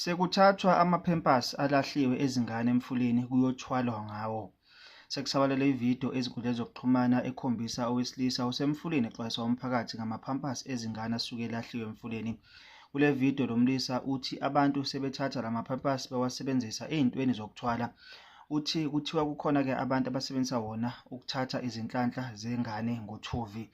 Sekuthathwa amaphempasi alahliwe ezingane emfuleni kuyothwalwa ngawo. Sekusabalele ividiyo ezinkundleni zokuxhumana ekhombisa owesilisa osemfuleni exwayisa umphakathi ngamaphampasi ezingane asuke elahliwe emfuleni. Kule vidiyo lo mlisa uthi abantu sebethatha la maphampasi bewasebenzisa ey'ntweni zokuthwala. Uthi kuthiwa kukhona-ke abantu abasebenzisa wona ukuthatha izinhlanhla zengane ngothuvi.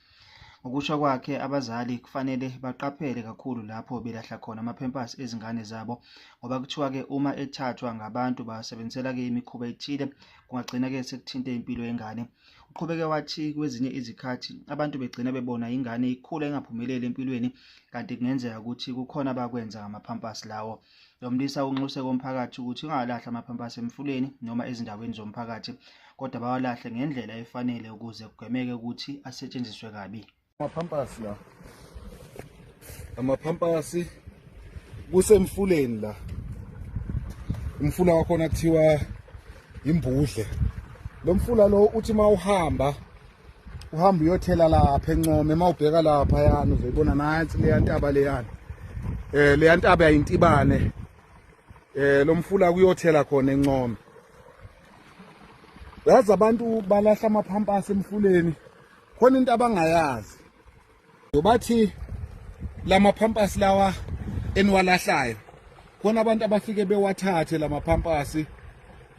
Ngokusho kwakhe, abazali kufanele baqaphele kakhulu lapho belahla khona amaphempasi ezingane zabo, ngoba kuthiwa-ke uma ethathwa ngabantu bawasebenzisela-ke imikhuba ethile, kungagcina-ke sekuthinte impilo yengane. Uqhubeke wathi kwezinye izikhathi abantu begcina bebona ingane ikhula ingaphumeleli empilweni, kanti kungenzeka ukuthi kukhona abakwenza ngamaphampasi lawo. Lo mlisa unxuse komphakathi ukuthi ungalahla amaphampasi emfuleni noma ezindaweni zomphakathi, kodwa bawalahle ngendlela efanele ukuze kugwemeke ukuthi asetshenziswe kabi. Amaphampasi la, amaphampasi kusemfuleni la, umfula wakhona kuthiwa imbudle. Lo mfula lo uthi mawuhamba uyothela lapha eNcome, mawubheka lapha yana uzoyibona nansi leya ntaba leyana. Leya ntaba yayintibane. Lo mfula kuyothela khona eNcome. Yazi abantu balahla amaphampasi emfuleni khona into abangayazi. Bathi lamaphampasi lawa eniwalahlayo khona abantu abafike bewathathe lamaphampasi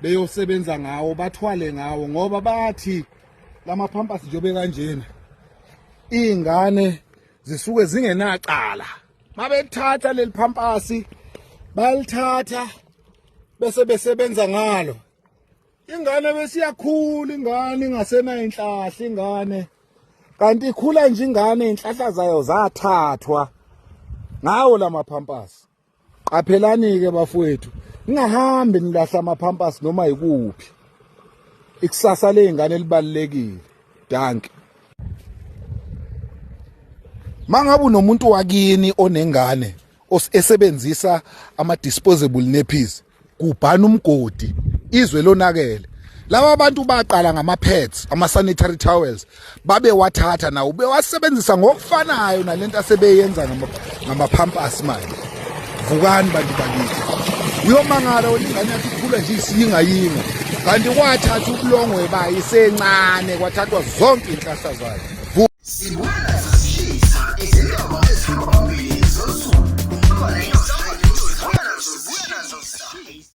beyosebenza ngawo, bathwale ngawo, ngoba bathi lamaphampasi njobe kanjena ingane zisuke zingenacala. Mabethatha leli phampasi balithatha bese besebenza ngalo, ingane besiyakhula, ingane ingasena inhlahla ingane, kanti ikhula nje ingane inhlahla zayo zathathwa ngawo lamaphampasi. Qaphelani-ke bafowethu, ningahambi nilahla amaphampasi noma yikuphi. Ikusasa ley'ngane libalulekile. Danke. Mangabe unomuntu wakini onengane esebenzisa ama-disposable nappies, kubhana umgodi, izwe lonakele. Laba bantu baqala ngama-pads, ama-sanitary towels, babe wathatha nawo bewasebenzisa ngokufanayo nalento asebeyenza ngamaphampasi manje. Vukani bantu bakithi. Uyomangala wena ingane yakho ikhula nje isiyingayinga, kanti kwathatha ubulongwe bayo isencane, kwathathwa zonke inhlahla zayo.